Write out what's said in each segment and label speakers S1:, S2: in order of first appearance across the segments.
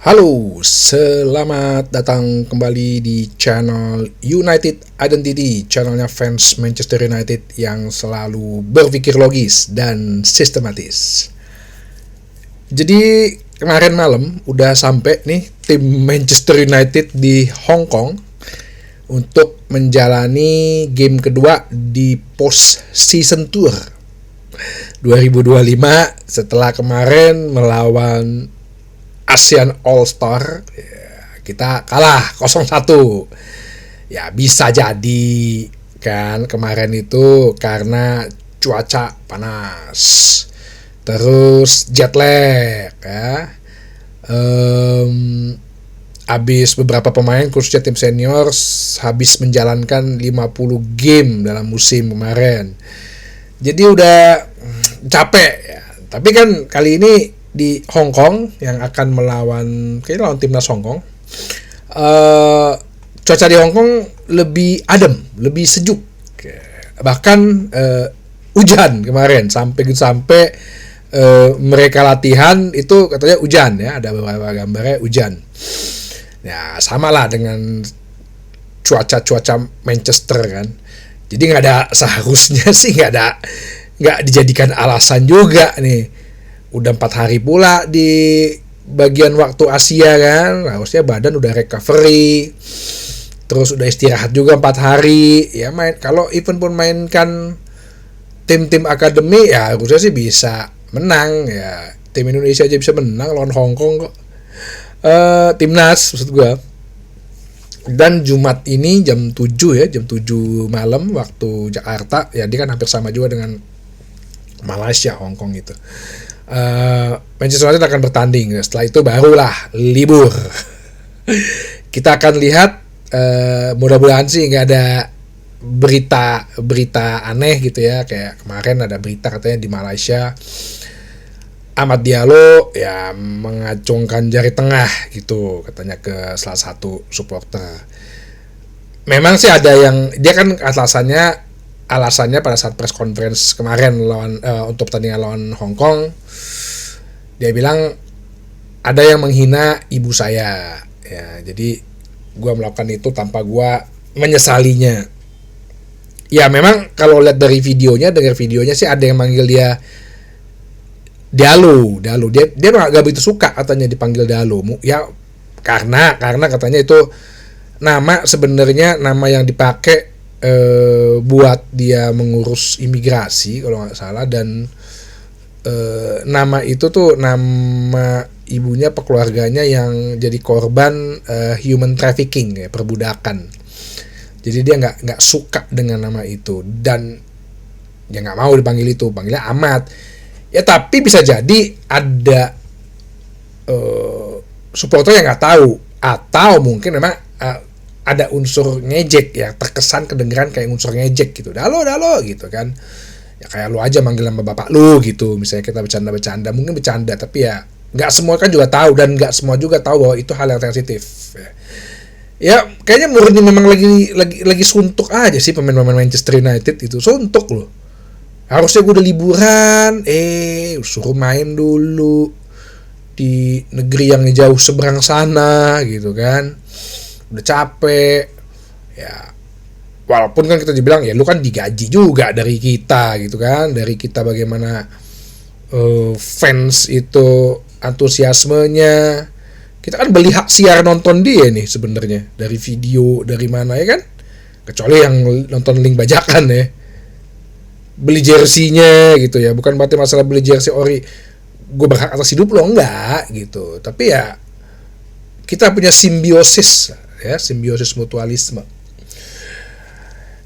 S1: Halo, selamat datang kembali di channel United Identity, channelnya fans Manchester United yang selalu berpikir logis dan sistematis. Jadi kemarin malam udah sampai nih tim Manchester United di Hong Kong untuk menjalani game kedua di post season tour 2025 setelah kemarin melawan ASEAN All Star, ya, kita kalah 0-1. Ya bisa jadi kan kemarin itu karena cuaca panas, terus jet lag ya. Habis beberapa pemain khususnya tim senior habis menjalankan 50 game dalam musim kemarin. Jadi udah capek ya. Tapi kan kali ini di Hong Kong yang akan lawan timnas Hong Kong. Cuaca di Hong Kong lebih adem, lebih sejuk. Bahkan hujan kemarin sampai mereka latihan itu katanya hujan ya, ada beberapa gambarnya hujan. Ya sama lah dengan cuaca Manchester kan. Jadi seharusnya sih nggak dijadikan alasan juga nih. Udah 4 hari pula di bagian waktu Asia kan, harusnya badan udah recovery, terus udah istirahat juga 4 hari ya. Kalau even pun mainkan tim-tim akademi ya harusnya sih bisa menang ya. Tim Indonesia aja bisa menang lawan Hong Kong kok, timnas maksud gua. Dan Jumat ini jam 7 malam waktu Jakarta ya, dia kan hampir sama juga dengan Malaysia Hong Kong gitu. Manchester United akan bertanding. Setelah itu barulah libur. Kita akan lihat, mudah-mudahan sih nggak ada berita aneh gitu ya. Kayak kemarin ada berita katanya di Malaysia Amad Diallo ya mengacungkan jari tengah gitu katanya ke salah satu supporter. Memang sih ada yang dia kan alasannya pada saat press conference kemarin untuk pertandingan lawan Hong Kong, dia bilang ada yang menghina ibu saya ya, jadi gue melakukan itu tanpa gue menyesalinya. Ya memang kalau lihat dari dengar videonya sih ada yang manggil dia Diallo. Dia gak begitu suka katanya dipanggil Diallo ya, karena katanya itu sebenarnya nama yang dipakai buat dia mengurus imigrasi kalau nggak salah, dan nama itu tuh nama ibunya keluarganya yang jadi korban human trafficking ya, perbudakan. Jadi dia nggak suka dengan nama itu dan dia nggak mau dipanggil itu, panggilnya Ahmad ya. Tapi bisa jadi ada supporter yang nggak tahu, atau mungkin memang ada unsur ngejek ya, terkesan kedengeran kayak unsur ngejek gitu, dalo gitu kan ya, kayak lu aja manggil nama bapak lu gitu misalnya, kita bercanda mungkin bercanda, tapi ya nggak semua kan juga tahu, dan nggak semua juga tahu bahwa itu hal yang sensitif ya. Kayaknya murni memang lagi suntuk aja sih pemain Manchester United itu, suntuk loh. Harusnya gue udah liburan, suruh main dulu di negeri yang jauh seberang sana gitu kan. Udah capek ya, walaupun kan kita dibilang ya lu kan digaji juga dari kita gitu kan, dari kita bagaimana fans itu antusiasmenya. Kita kan beli hak siar nonton dia nih sebenarnya, dari video dari mana ya kan, kecuali yang nonton link bajakan ya, beli jersinya gitu ya. Bukan berarti masalah beli jersey ori gue berhak atas hidup lo, enggak gitu, tapi ya kita punya simbiosis mutualisme.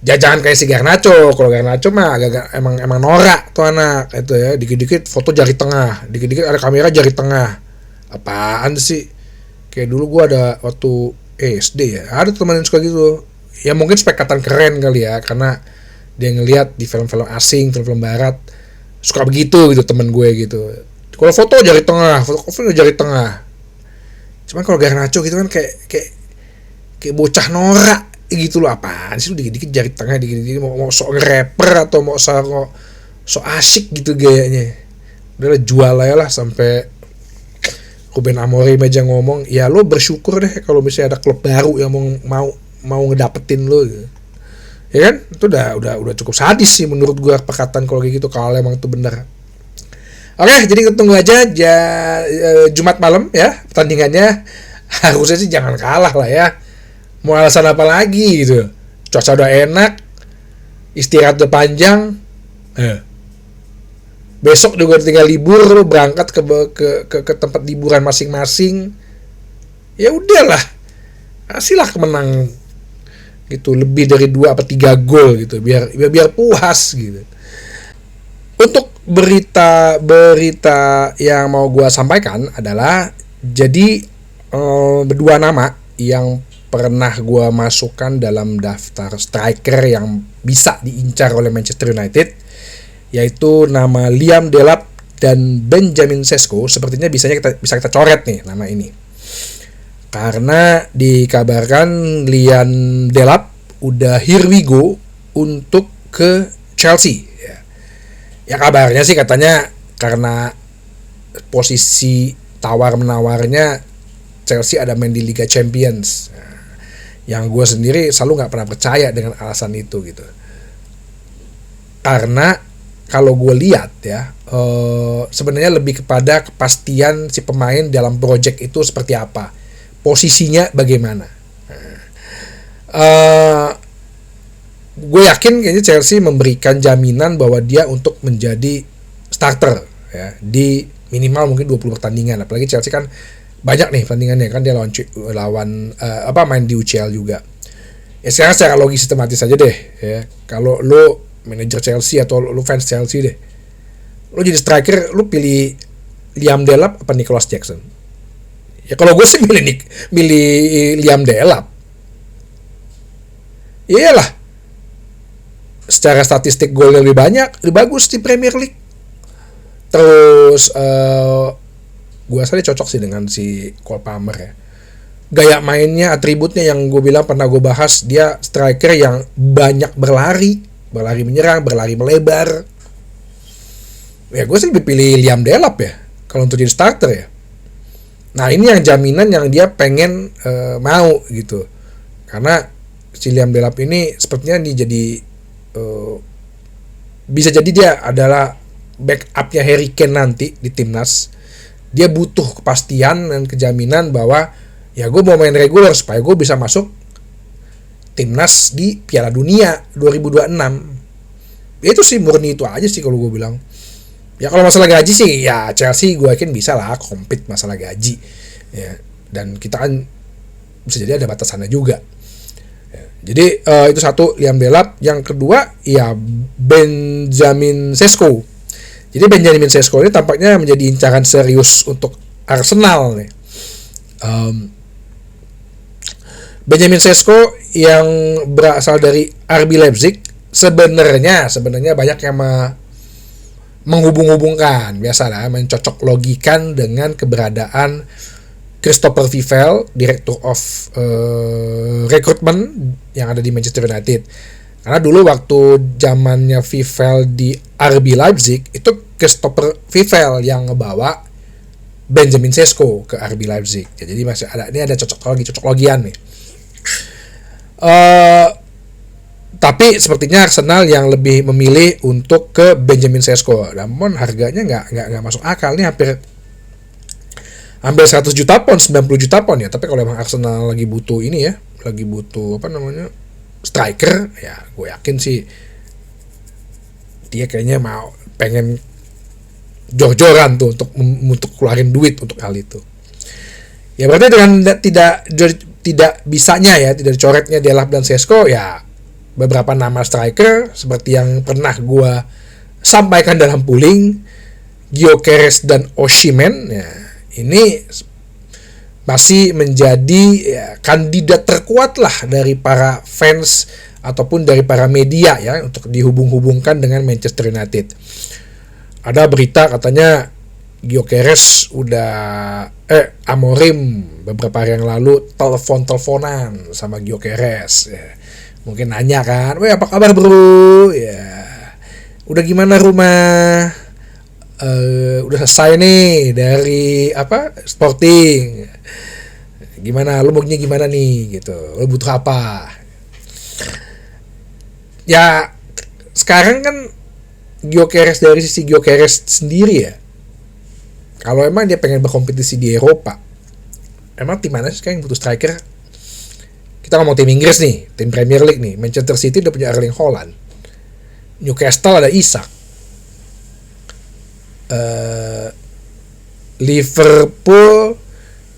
S1: Jangan kayak si Garnacho. Kalau Garnacho mah agak emang norak tuh anak itu ya, dikit-dikit foto jari tengah, dikit-dikit ada kamera jari tengah. Apaan sih? Kayak dulu gua ada waktu SD ya, ada teman yang suka gitu. Ya mungkin spekatan keren kali ya, karena dia ngelihat di film-film asing, film-film barat suka begitu gitu teman gue gitu. Kalau foto jari tengah, foto jari tengah. Cuman kalau Garnacho gitu kan kayak bocah norak gitu loh. Apaan sih lu dikit-dikit jari tengah, dikit-dikit mau sok rapper atau mau sok asik gitu gayanya. Udah jual aja lah sampai Ruben Amorim aja ngomong, ya lo bersyukur deh kalau misalnya ada klub baru yang mau ngedapetin lo gitu. Ya kan, itu udah cukup sadis sih menurut gue perkataan kalau kayak gitu, kalau emang itu benar. Oke, jadi kita tunggu aja Jumat malam ya pertandingannya. Harusnya sih jangan kalah lah ya. Mau alasan apa lagi gitu? Cuaca udah enak, istirahat udah panjang. Besok juga tinggal libur, lo berangkat ke tempat liburan masing-masing. Ya udahlah, kasihlah kemenang gitu, lebih dari 2 atau 3 gol gitu, biar puas gitu. Untuk berita yang mau gue sampaikan adalah, jadi berdua nama yang pernah gue masukkan dalam daftar striker yang bisa diincar oleh Manchester United, yaitu nama Liam Delap dan Benjamin Sesko. Sepertinya bisa kita coret nih nama ini, karena dikabarkan Liam Delap udah here we go untuk ke Chelsea. Ya kabarnya sih katanya karena posisi tawar-menawarnya Chelsea ada main di Liga Champions. Yang gue sendiri selalu nggak pernah percaya dengan alasan itu gitu. Karena kalau gue lihat ya, sebenarnya lebih kepada kepastian si pemain dalam project itu seperti apa, posisinya bagaimana. Gue yakin kayaknya Chelsea memberikan jaminan bahwa dia untuk menjadi starter ya, di minimal mungkin 20 pertandingan. Apalagi Chelsea kan banyak nih pertandingannya kan, dia lawan main di UCL juga. Ya sekarang secara logis sistematis aja deh ya. Kalau lo manajer Chelsea atau lo fans Chelsea deh, lo jadi striker, lo pilih Liam Delap apa Nicholas Jackson? Ya kalau gue sih milih Liam Delap. Iyalah, secara statistik golnya lebih banyak, lebih bagus di Premier League. Terus gue rasa dia cocok sih dengan si Cole Palmer ya. Gaya mainnya, atributnya yang gue bilang pernah gue bahas, dia striker yang banyak berlari menyerang, berlari melebar. Ya gue sih lebih pilih Liam Delap ya kalau untuk jadi starter ya. Nah ini yang jaminan yang dia pengen mau gitu, karena si Liam Delap ini sepertinya nih jadi bisa jadi dia adalah backupnya Harry Kane nanti di timnas. Dia butuh kepastian dan kejaminan bahwa ya gue mau main reguler supaya gue bisa masuk timnas di Piala Dunia 2026. Itu sih murni itu aja sih kalau gue bilang. Ya kalau masalah gaji sih ya Chelsea gue yakin bisa lah compete masalah gaji ya, dan kita kan bisa jadi ada batasannya juga. Jadi itu satu, Liam Delap. Yang kedua ya Benjamin Sesko. Jadi Benjamin Sesko ini tampaknya menjadi incaran serius untuk Arsenal nih. Benjamin Sesko yang berasal dari RB Leipzig sebenarnya banyak yang menghubung-hubungkan, biasalah mencocok logikan dengan keberadaan Christopher Vivell, Director of Recruitment yang ada di Manchester United. Karena dulu waktu zamannya Vivell di RB Leipzig, itu Christopher Vivell yang ngebawa Benjamin Sesko ke RB Leipzig. Jadi masih ada cocok logian nih. Tapi sepertinya Arsenal yang lebih memilih untuk ke Benjamin Sesko. Namun harganya nggak masuk akal nih, hampir 100 juta pound, 90 juta pound ya. Tapi kalau emang Arsenal lagi butuh ini ya, lagi butuh striker, ya gue yakin sih dia kayaknya pengen jor-joran tuh untuk keluarin duit untuk hal itu. Ya berarti dengan tidak bisanya ya, tidak dicoretnya Delap dan Sesko, ya beberapa nama striker seperti yang pernah gue sampaikan dalam polling, Gyökeres dan Osimhen, ya ini masih menjadi ya, kandidat terkuat lah dari para fans ataupun dari para media ya untuk dihubung-hubungkan dengan Manchester United. Ada berita katanya Gyökeres Amorim beberapa hari yang lalu teleponan sama Gyökeres ya. Mungkin nanya kan, "Weh, apa kabar bro? Ya. Udah gimana rumah? udah selesai nih dari Sporting, gimana lu maunya gimana nih gitu, lu butuh apa ya. Sekarang kan Gyökeres, dari sisi Gyökeres sendiri ya, kalau emang dia pengen berkompetisi di Eropa, emang tim mana sih sekarang yang butuh striker? Kita ngomong tim Inggris nih, tim Premier League nih. Manchester City udah punya Erling Haaland, Newcastle ada Isak, Liverpool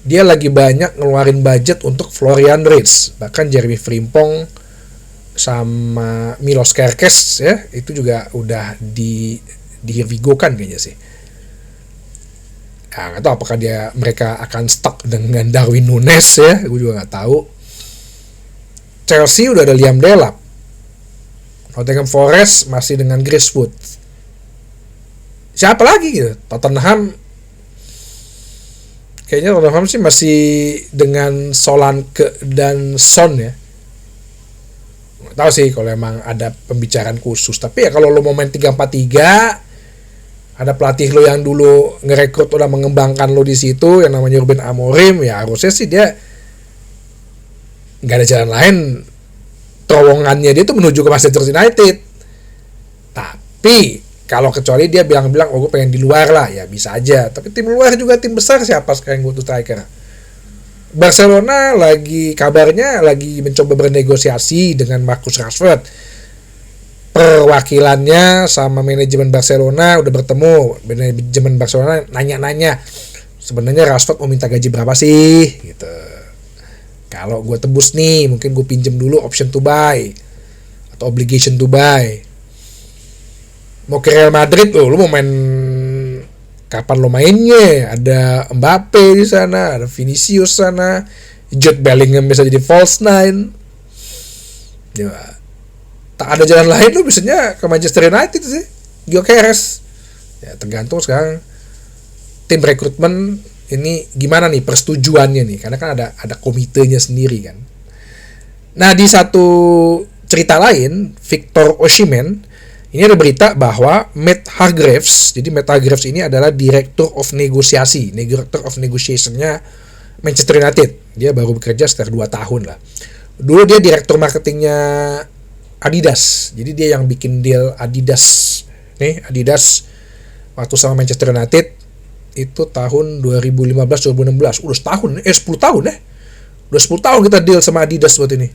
S1: dia lagi banyak ngeluarin budget untuk Florian Wirtz, bahkan Jeremy Frimpong sama Milos Kerkez ya, itu juga udah dihirvigokan kayaknya sih. Nggak tahu apakah mereka akan stuck dengan Darwin Núñez ya, gue juga nggak tahu. Chelsea udah ada Liam Delap, Nottingham Forest masih dengan Greenwood. Siapa lagi gitu? Tottenham kayaknya sih masih dengan Solanke dan Son ya. Nggak tahu sih kalau emang ada pembicaraan khusus. Tapi ya kalau lo mau main 3-4-3, ada pelatih lo yang dulu ngerekrut udah mengembangkan lo di situ yang namanya Ruben Amorim, ya harusnya sih dia nggak ada jalan lain, terowongannya dia tuh menuju ke Manchester United. Tapi kalau kecuali dia bilang-bilang gue pengen di luar lah, ya bisa aja. Tapi tim luar juga tim besar siapa sekarang gue tuh striker? Barcelona kabarnya lagi mencoba bernegosiasi dengan Marcus Rashford. Perwakilannya sama manajemen Barcelona udah bertemu. Manajemen Barcelona nanya-nanya, sebenarnya Rashford mau minta gaji berapa sih gitu. Kalau gue tebus nih, mungkin gue pinjem dulu option to buy atau obligation to buy. Mau ke Real Madrid lu mau main kapan lo mainnya? Ada Mbappe di sana, ada Vinicius sana, Jude Bellingham bisa jadi false nine. Ya, tak ada jalan lain lu biasanya ke Manchester United sih. Gyökeres. Ya tergantung sekarang tim rekrutmen ini gimana nih persetujuannya nih, karena kan ada komitenya sendiri kan. Nah, di satu cerita lain, Victor Osimhen, ini ada berita bahwa Matt Hargreaves, jadi Matt Hargreaves ini adalah Director of Negotiation-nya Manchester United. Dia baru bekerja sekitar 2 tahun lah. Dulu dia Direktur Marketingnya Adidas, jadi dia yang bikin deal Adidas waktu sama Manchester United itu tahun 2015-2016, udah setahun, 10 tahun ya. Udah 10 tahun kita deal sama Adidas buat ini.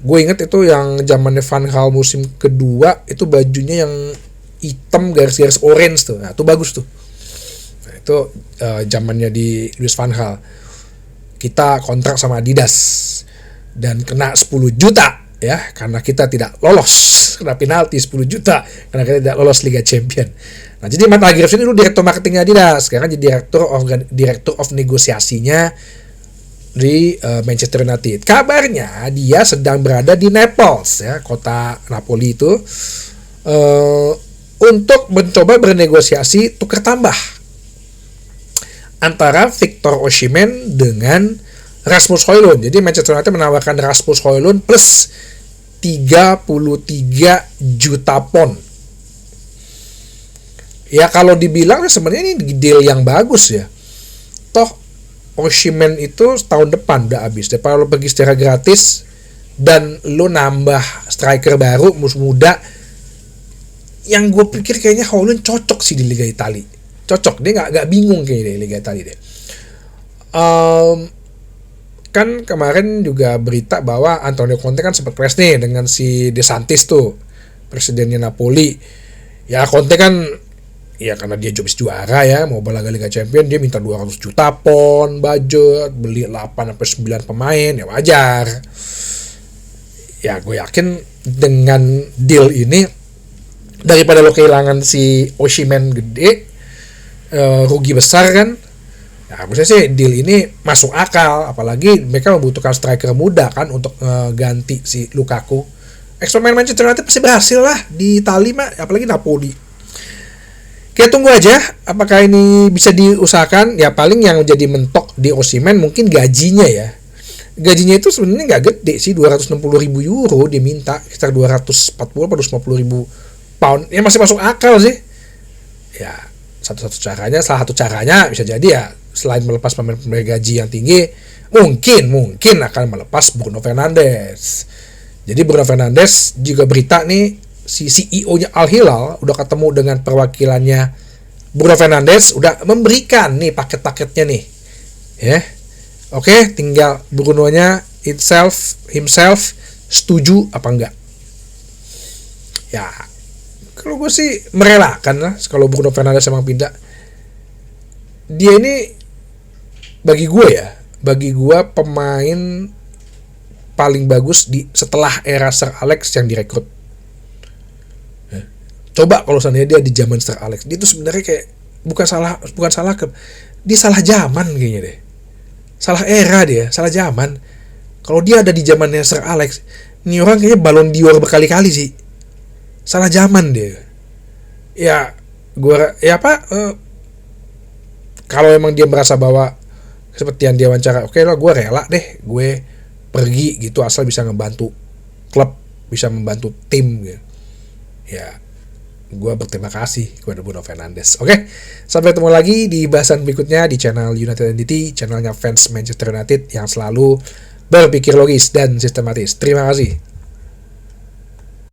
S1: Gue inget itu yang zamannya Van Gaal musim kedua, itu bajunya yang hitam garis-garis orange tuh. Nah, itu bagus tuh. Nah, itu zamannya di Louis Van Gaal. Kita kontrak sama Adidas dan kena 10 juta ya, karena kita tidak lolos. Kena penalti 10 juta karena kita tidak lolos Liga Champion. Nah, jadi Matt Hargreaves ini dulu Direktur Marketingnya Adidas, sekarang jadi Director of Negosiasinya di Manchester United. Kabarnya dia sedang berada di Naples ya, kota Napoli itu, untuk mencoba bernegosiasi tukar tambah antara Victor Osimhen dengan Rasmus Højlund. Jadi Manchester United menawarkan Rasmus Højlund plus 33 juta pound. Ya kalau dibilang sebenarnya ini deal yang bagus ya. Toh Osimhen itu tahun depan udah habis. Daripada lo pergi secara gratis dan lo nambah striker baru muda, yang gue pikir kayaknya Højlund cocok sih di Liga Italia. Cocok, dia nggak bingung kayaknya di Liga Italia deh. Kan kemarin juga berita bahwa Antonio Conte kan sempat press nih dengan si De Santis tuh, presidennya Napoli. Ya Conte kan ya karena dia juara ya, mau balaga Liga Champion, dia minta 200 juta pound budget, beli 8-9 pemain, ya wajar. Ya gue yakin dengan deal ini, daripada lo kehilangan si Osimhen gede, rugi besar kan. Ya maksudnya sih deal ini masuk akal, apalagi mereka membutuhkan striker muda kan untuk ganti si Lukaku. Ex-pemain Manchester United pasti berhasil lah di Italia mah, apalagi Napoli. Kita tunggu aja apakah ini bisa diusahakan. Ya paling yang jadi mentok di Osimhen mungkin gajinya ya. Gajinya itu sebenarnya nggak gede sih, 260.000 euro dia minta, sekitar 240 atau 250.000 pound. Ya masih masuk akal sih. Ya salah satu caranya bisa jadi ya selain melepas pemain gaji yang tinggi, mungkin akan melepas Bruno Fernandes. Jadi Bruno Fernandes juga berita nih, si CEO-nya Al Hilal udah ketemu dengan perwakilannya Bruno Fernandes, udah memberikan nih paket-paketnya nih. Ya. Oke, tinggal Bruno-nya himself setuju apa enggak. Ya, kalau gue sih merelakan lah kalau Bruno Fernandes emang pindah. Dia ini bagi gue pemain paling bagus setelah era Sir Alex yang direkrut. Coba kalau seandainya dia di zaman Sir Alex, dia tuh sebenarnya kayak bukan salah dia salah zaman kayaknya deh. Salah era dia, salah zaman. Kalau dia ada di zamannya Sir Alex, ini orang kayaknya Ballon d'Or berkali-kali sih. Salah zaman dia. Ya, kalau emang dia merasa bahwa seperti yang dia wawancara, oke lah, gue rela deh, gue pergi gitu asal bisa ngebantu klub, bisa membantu tim gitu. Ya, gue berterima kasih kepada Bruno Fernandes. Oke, sampai ketemu lagi di bahasan berikutnya di channel United Identity, channelnya fans Manchester United yang selalu berpikir logis dan sistematis. Terima kasih.